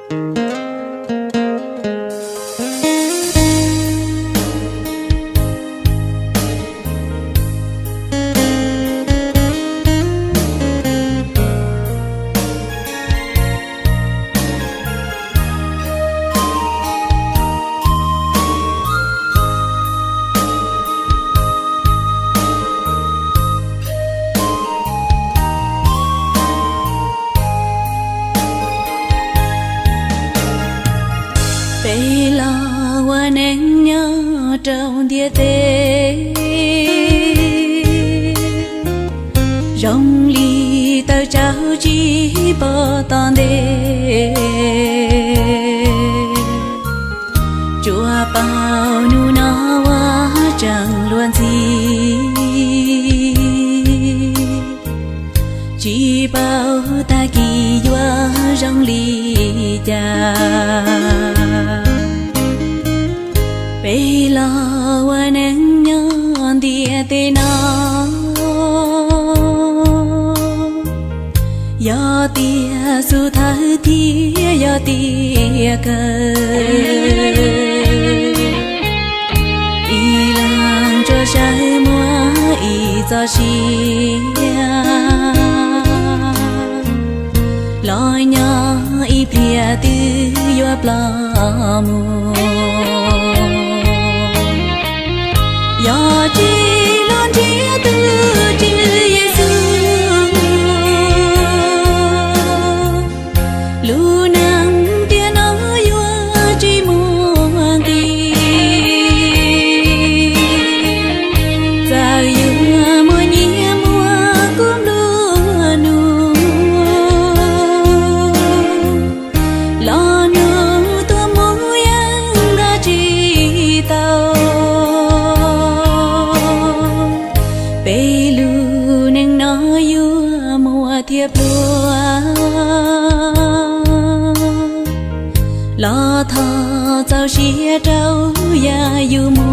Bây là hoa nén nhớ trong địa tế rong ly tao trao chỉ bỏ tàn đê chùa bao nu na hoa chẳng luôn gì chỉ bao ta kỳ hoa rong ly cha bây là hoa nén nhớ địa tế nào ya tia su tha thi ya tia cơ y lang cho trái mua y cho xia lo nhớ y pia tư yo pla mu ya chi lon chi tư chi Giêsu lu nang tia nó yo chi muang ti za yo mo nhia mua cũng lu nu lo nu to mo yang ga chi tao bây lu nang nó yo mua thiệp lúa lo thọ cháu xía trâu ya yu mô